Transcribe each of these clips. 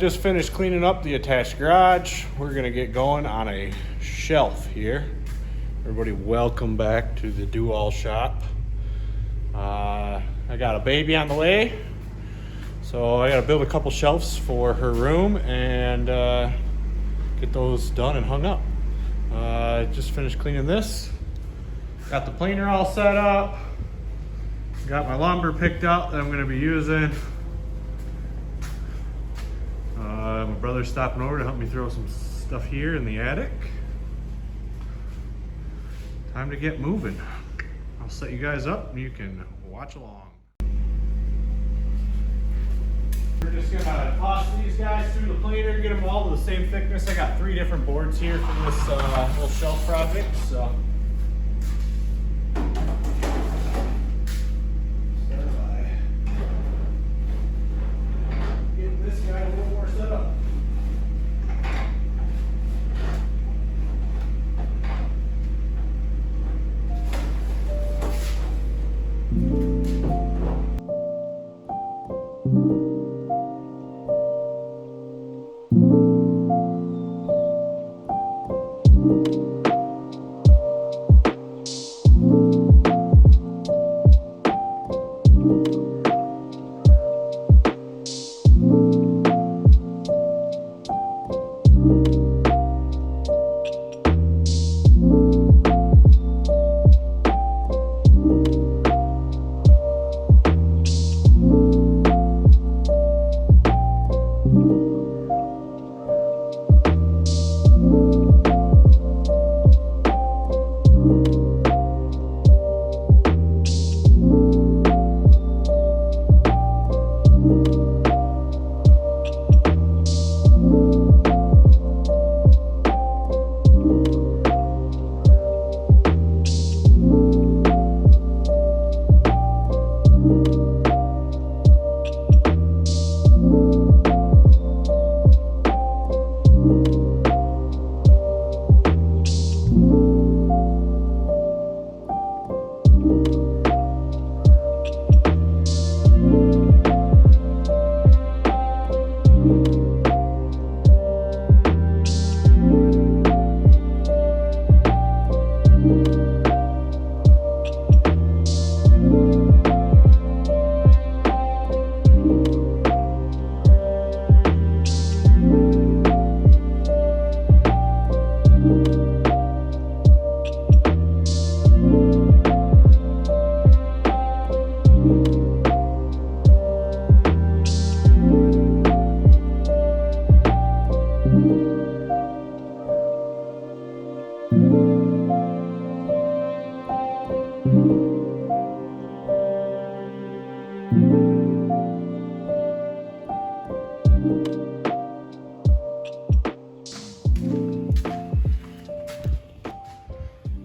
just finished cleaning up the attached garage. We're gonna get going on a shelf here. Everybody, welcome back to the do-all shop. I got a baby on the way, so I gotta build a couple shelves for her room and get those done and hung up. Just finished cleaning this. Got the planer all set up. Got my lumber picked out that I'm gonna be using. My brother's stopping over to help me throw some stuff here in the attic. Time to get moving. I'll set you guys up and you can watch along. We're just gonna toss these guys through the planer, get them all to the same thickness. I got 3 different boards here for this little shelf project. So. This guy a little more set up.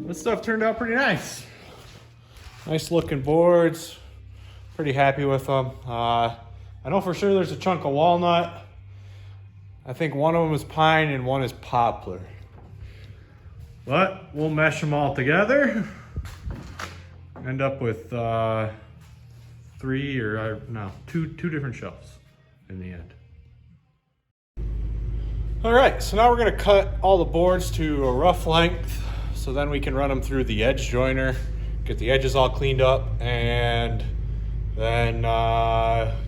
This stuff turned out pretty nice. Nice looking boards. Pretty happy with them. I know for sure there's a chunk of walnut. I think one of them is pine and one is poplar. But we'll mesh them all together. End up with two different shelves in the end. All right, so now we're gonna cut all the boards to a rough length, so then we can run them through the edge joiner, get the edges all cleaned up, and then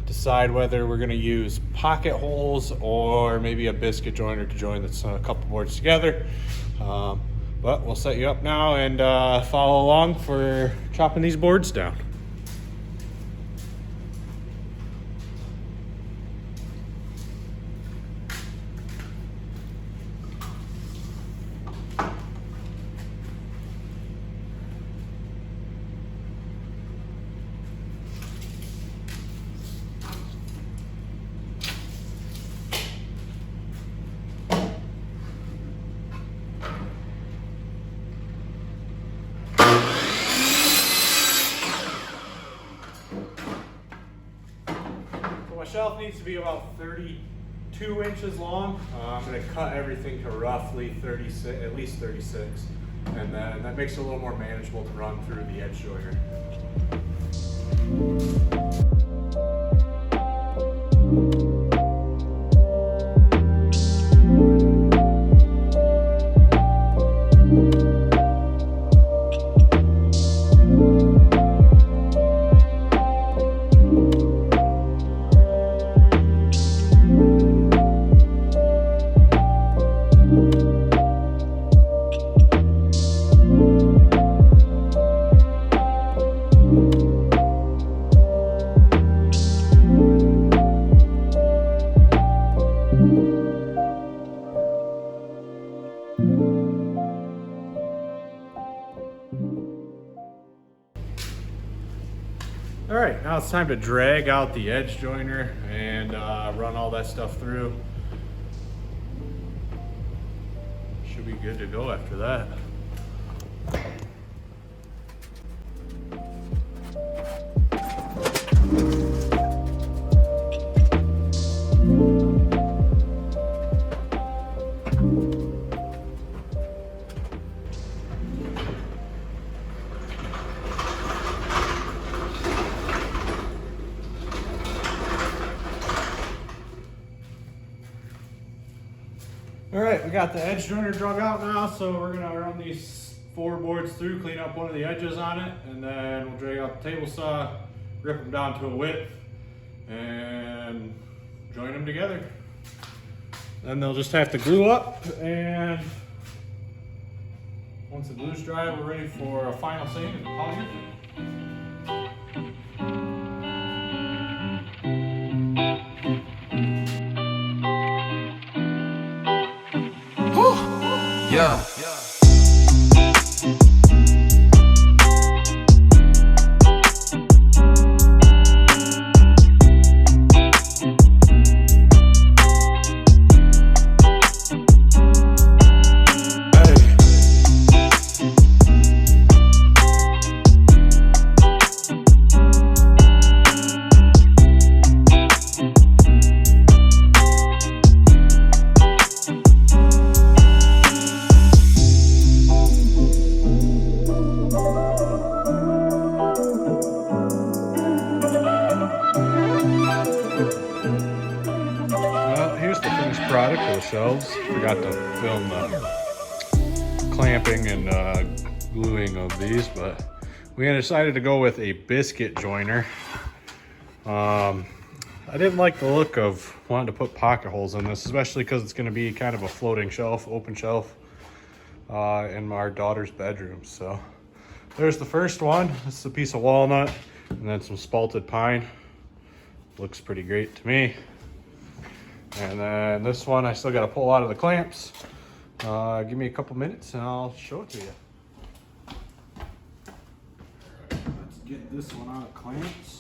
decide whether we're gonna use pocket holes or maybe a biscuit joiner to join a couple boards together. But we'll set you up now and follow along for chopping these boards down. Shelf needs to be about 32 inches long. I'm going to cut everything to roughly 36, at least 36, and then that makes it a little more manageable to run through the edge joiner. All right, now it's time to drag out the edge joiner and run all that stuff through. Should be good to go after that. All right, we got the edge joiner drug out now, so we're gonna run these 4 boards through, clean up one of the edges on it, and then we'll drag out the table saw, rip them down to a width, and join them together. Then they'll just have to glue up, and once the glue's dry, we're ready for a final sand and polish. Yeah. Product of the shelves. Forgot to film the clamping and gluing of these, but we decided to go with a biscuit joiner. I didn't like the look of wanting to put pocket holes in this, especially because it's going to be kind of a floating shelf, open shelf in our daughter's bedroom. So there's the first one. This is a piece of walnut and then some spalted pine. Looks pretty great to me. And then this one, I still got to pull out of the clamps. Give me a couple minutes and I'll show it to you. All right, let's get this one out of clamps.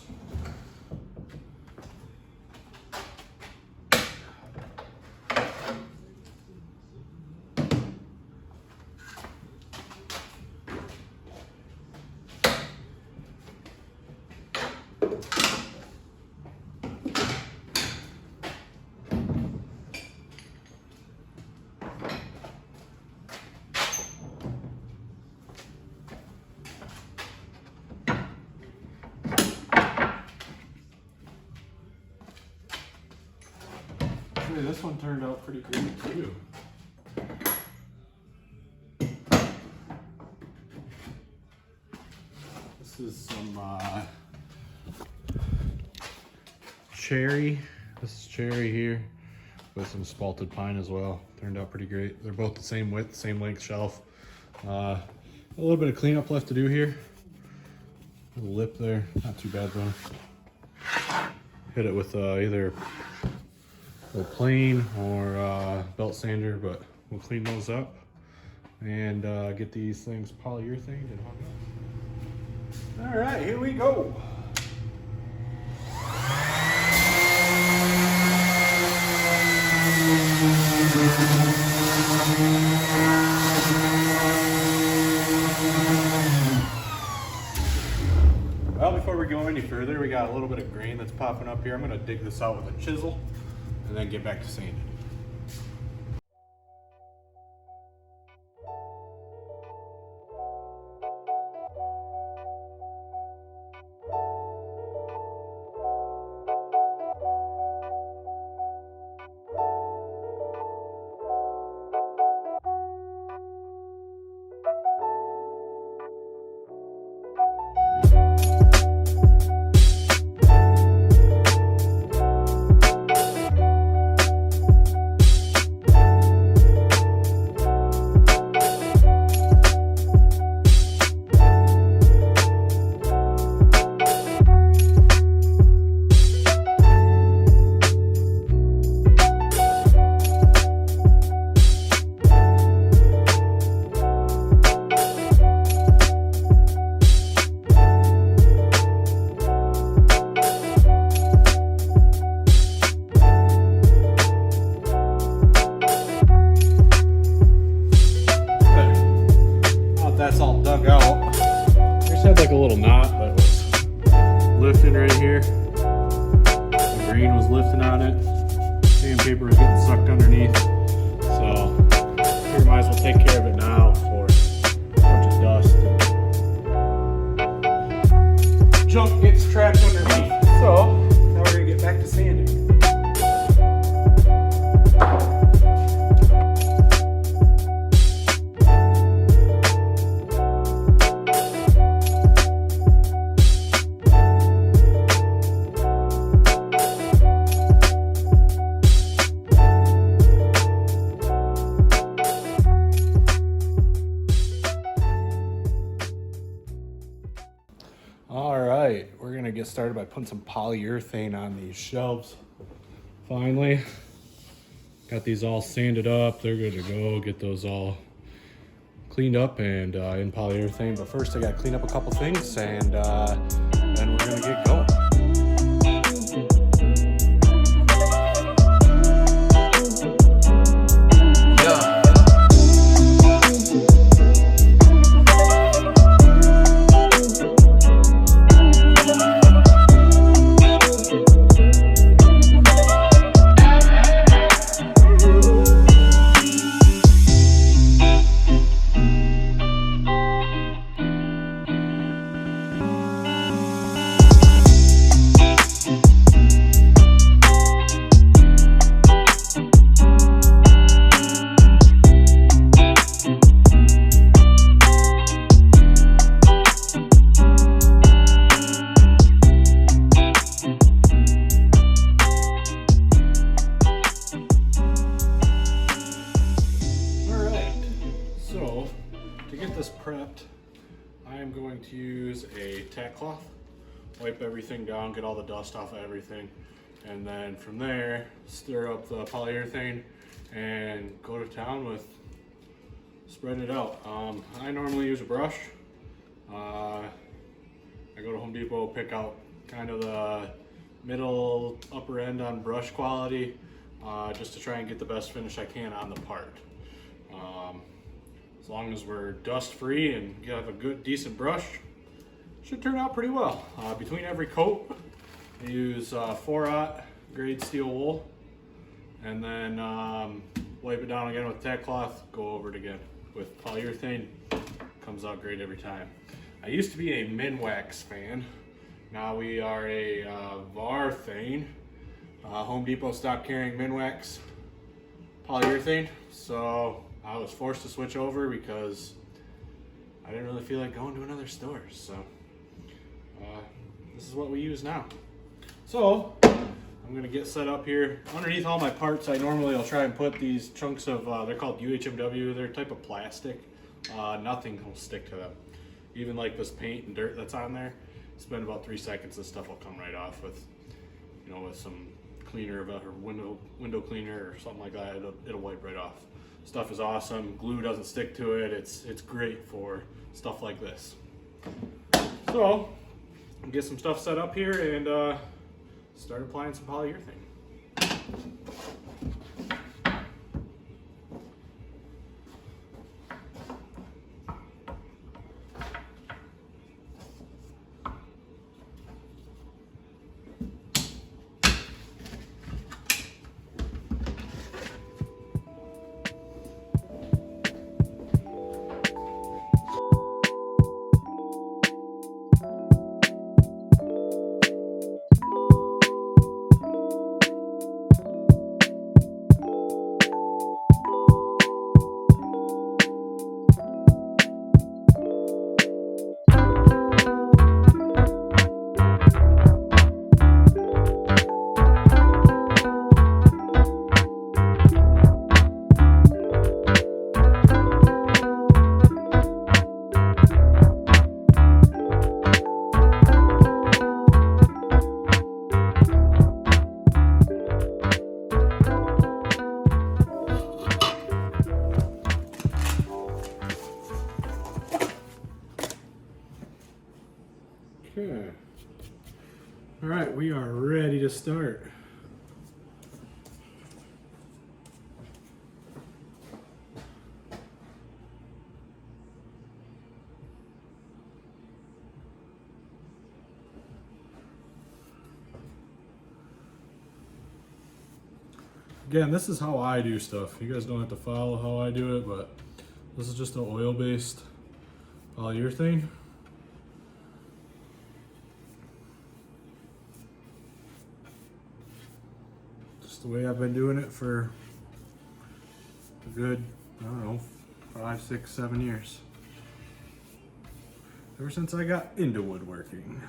This one turned out pretty great too. This is some cherry. This is cherry here with some spalted pine as well. Turned out pretty great. They're both the same width, same length shelf. A little bit of cleanup left to do here. A little lip there, not too bad though. Hit it with either a plane or belt sander, but we'll clean those up and get these things polyurethane and hung up. All right, here we go. Well, before we go any further, we got a little bit of grain that's popping up here. I'm gonna dig this out with a chisel and then get back to sanding. just had like a little knot that was lifting right here. The grain was lifting on it. Sandpaper was getting sucked underneath. So we might as well take care of it now before a bunch of dust and junk gets trapped underneath. So now we're gonna get back to sanding. All right, we're gonna get started by putting some polyurethane on these shelves. Finally, got these all sanded up. They're good to go. Get those all cleaned up and in polyurethane. But first, I gotta clean up a couple things, and then we're gonna get going. Prepped, I am going to use a tack cloth, wipe everything down, get all the dust off of everything, and then from there stir up the polyurethane and go to town with spread it out. I normally use a brush. I go to Home Depot, pick out kind of the middle upper end on brush quality, just to try and get the best finish I can on the part. As long as we're dust free and you have a good decent brush, should turn out pretty well. Between every coat, I use 4/0 grade steel wool, and then wipe it down again with tack cloth, go over it again with polyurethane. Comes out great every time. I used to be a Minwax fan. Now we are a Varthane. Home Depot stopped carrying Minwax polyurethane, so I was forced to switch over because I didn't really feel like going to another store. So this is what we use now. So I'm gonna get set up here. Underneath all my parts, I normally will try and put these chunks of, they're called UHMW, they're a type of plastic. Nothing will stick to them. Even like this paint and dirt that's on there, spend about 3 seconds, this stuff will come right off with, you know, with some cleaner, or window cleaner or something like that. It'll wipe right off. Stuff is awesome. Glue doesn't stick to it. It's great for stuff like this. So get some stuff set up here and start applying some polyurethane. Okay. All right, we are ready to start. Again, this is how I do stuff. You guys don't have to follow how I do it, but this is just an oil-based polyurethane. Just the way I've been doing it for a good, I don't know, 5, 6, 7 years. Ever since I got into woodworking.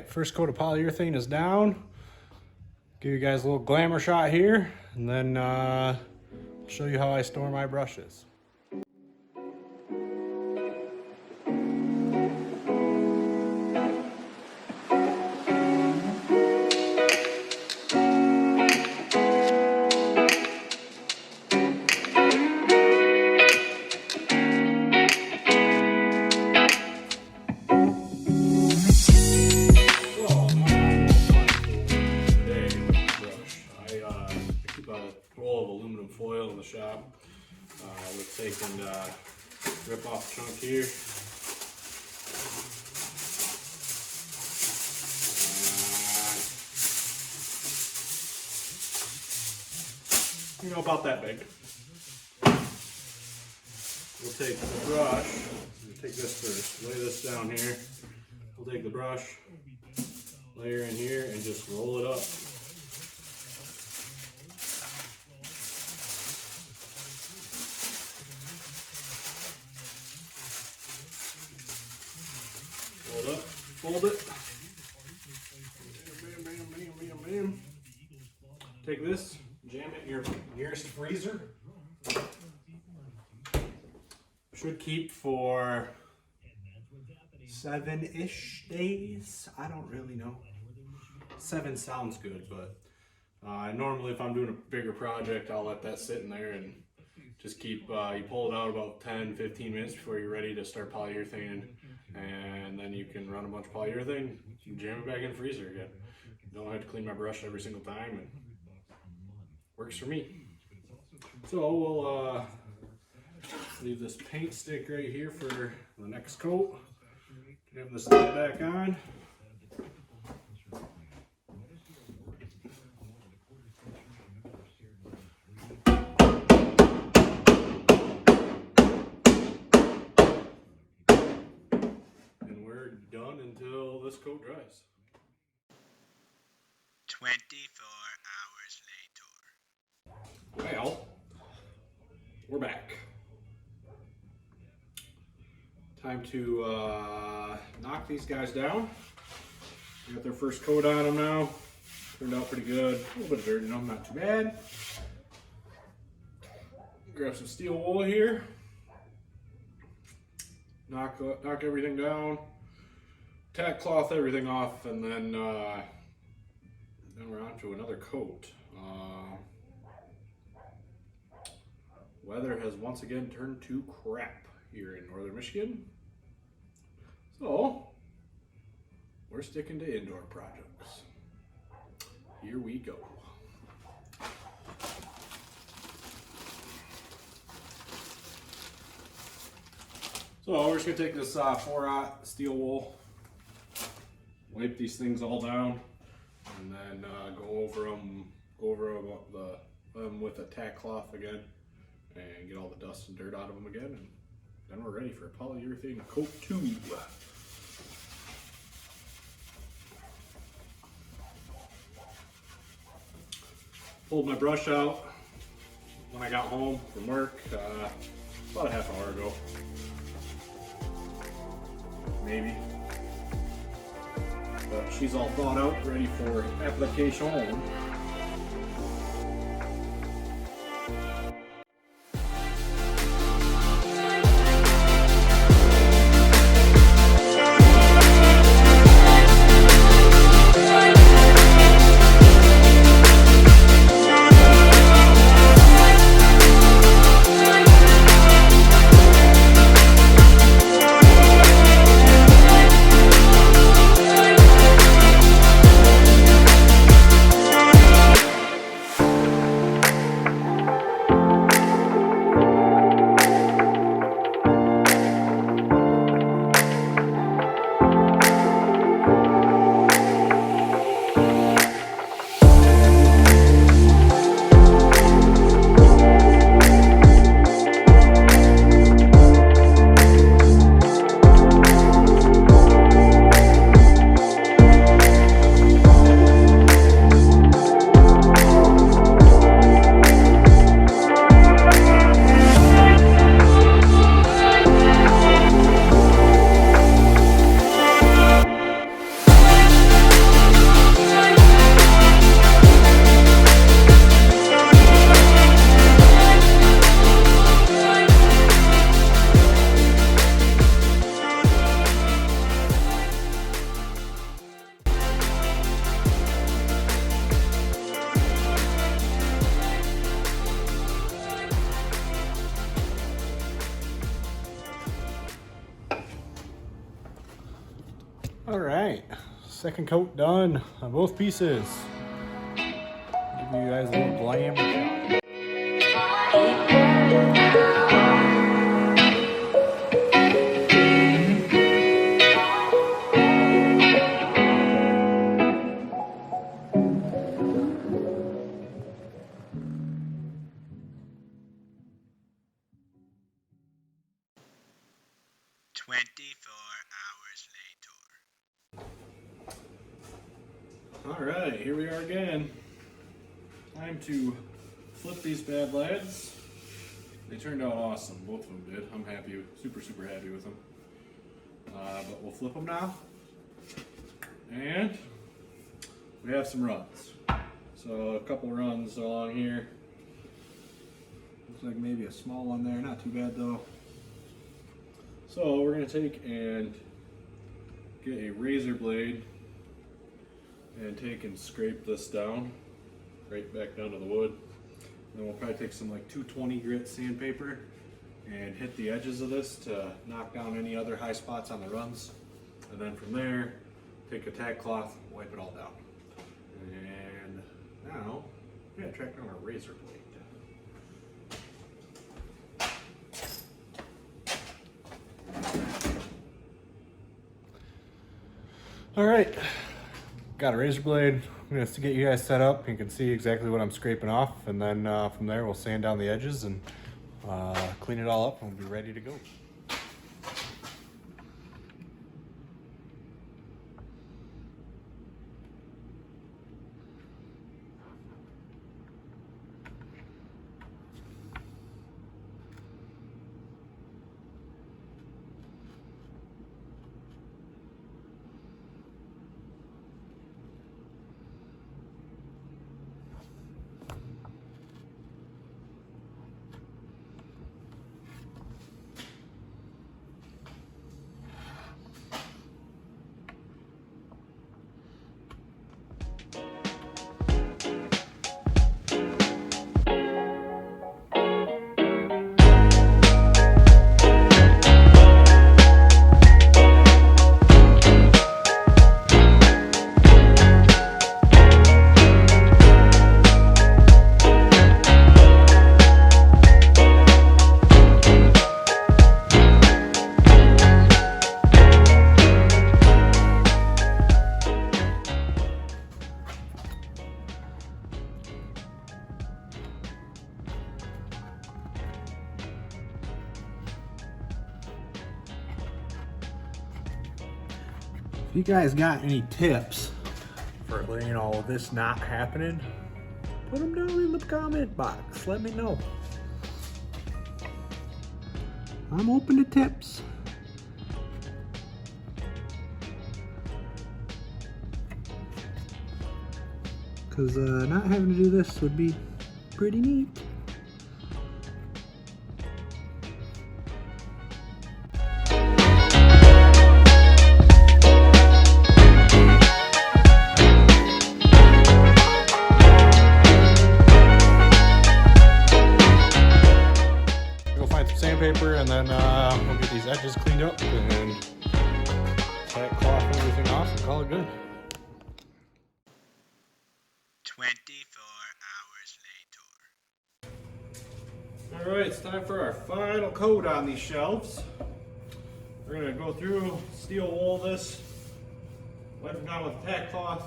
First coat of polyurethane is down. Give you guys a little glamour shot here, and then I'll show you how I store my brushes. Foil in the shop. Let's take and rip off a chunk here. You know, about that big. We'll take the brush. We'll take this first. Lay this down here. We'll take the brush, layer in here, and just roll it up. Roll it up, fold it. Bam, bam, bam, bam, bam. Take this, jam it in your nearest freezer. Should keep for 7-ish days. I don't really know. 7 sounds good, but normally if I'm doing a bigger project, I'll let that sit in there and just keep, you pull it out about 10-15 minutes before you're ready to start polyurethane, and then you can run a bunch of polyurethane, jam it back in the freezer again. Don't have to clean my brush every single time, and works for me. So we'll leave this paint stick right here for the next coat. Have this lid back on. And we're done until this coat dries. 24 hours later. Well, we're back. Time to knock these guys down. We got their first coat on them now. Turned out pretty good. A little bit of dirt in them, not too bad. Grab some steel wool here. Knock everything down. Tack cloth everything off, and then we're on to another coat. Weather has once again turned to crap here in northern Michigan. So, we're sticking to indoor projects. Here we go. So we're just gonna take this 4-aught steel wool, wipe these things all down, and then go over them with a tack cloth again, and get all the dust and dirt out of them again, and then we're ready for polyurethane coat 2. Pulled my brush out when I got home from work about a half hour ago, maybe. But she's all thawed out, ready for application. All right, second coat done on both pieces. Give you guys a little glam shot. All right, here we are again. Time to flip these bad lads. They turned out awesome, both of them did. I'm happy, super happy with them. But we'll flip them now. And we have some runs. So a couple runs along here. Looks like maybe a small one there, not too bad though. So we're gonna take and get a razor blade and take and scrape this down, right back down to the wood. Then we'll probably take some like 220 grit sandpaper and hit the edges of this to knock down any other high spots on the runs. And then from there, take a tack cloth, wipe it all down. And now, we gotta track down our razor blade. All right, got a razor blade. I'm gonna get you guys set up. You can see exactly what I'm scraping off, and then from there we'll sand down the edges and clean it all up, and we'll be ready to go. If you guys got any tips for, you know, this not happening, put them down in the comment box. Let me know. I'm open to tips. Because not having to do this would be pretty neat. Sandpaper, and then we'll get these edges cleaned up and tack cloth and everything off and call it good. 24 hours later. Alright, it's time for our final coat on these shelves. We're going to go through, steel wool this, wipe them down with tack cloth,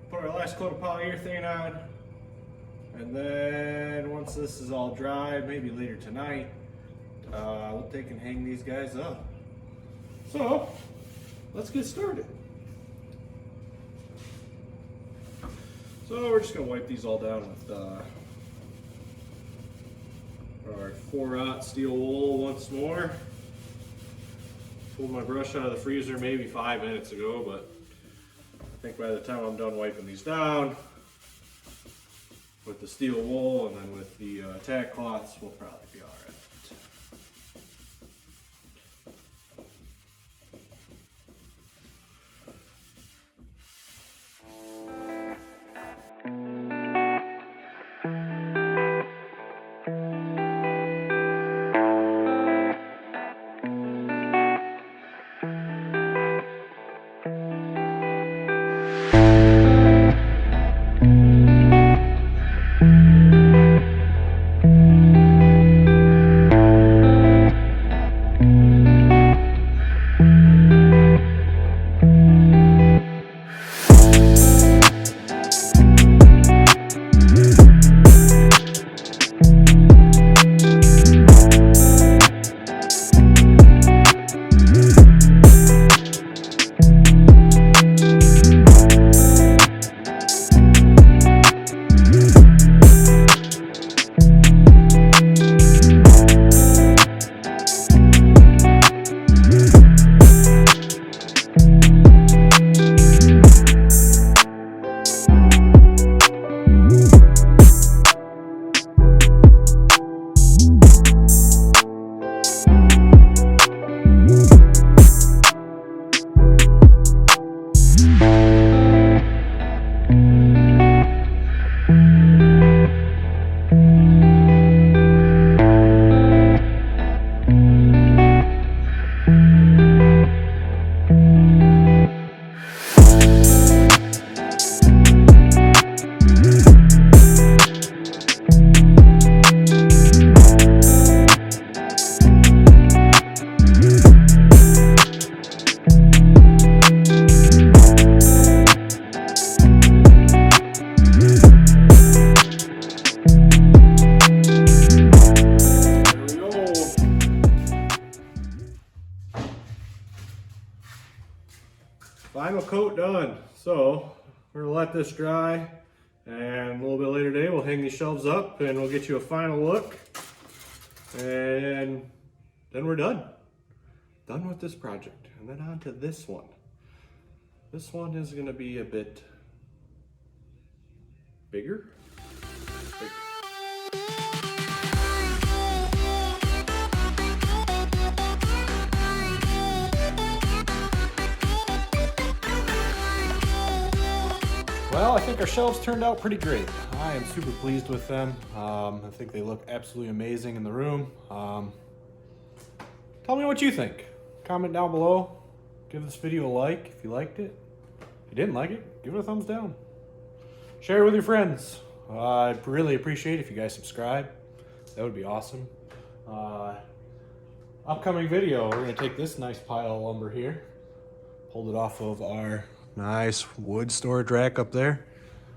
put our last coat of polyurethane on, and then once this is all dry, maybe later tonight, we'll take and hang these guys up. So, let's get started. So we're just gonna wipe these all down with our 4/0 steel wool once more. Pulled my brush out of the freezer maybe 5 minutes ago, but I think by the time I'm done wiping these down, with the steel wool and then with the tack cloths, we'll probably be all right. coat done. So we're gonna let this dry, and a little bit later today we'll hang these shelves up and we'll get you a final look, and then we're done with this project. And then on to this one. This one is gonna be a bit bigger. Well, I think our shelves turned out pretty great. I am super pleased with them. I think they look absolutely amazing in the room. Tell me what you think. Comment down below. Give this video a like if you liked it. If you didn't like it, give it a thumbs down. Share it with your friends. I'd really appreciate it if you guys subscribe. That would be awesome. Upcoming video, we're gonna take this nice pile of lumber here, pulled it off of our nice wood storage rack up there.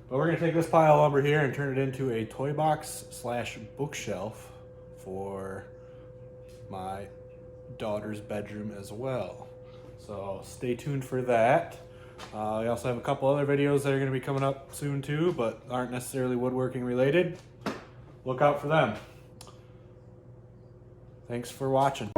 But we're gonna take this pile of lumber here and turn it into a toy box / bookshelf for my daughter's bedroom as well. So stay tuned for that. We also have a couple other videos that are gonna be coming up soon too, but aren't necessarily woodworking related. Look out for them. Thanks for watching.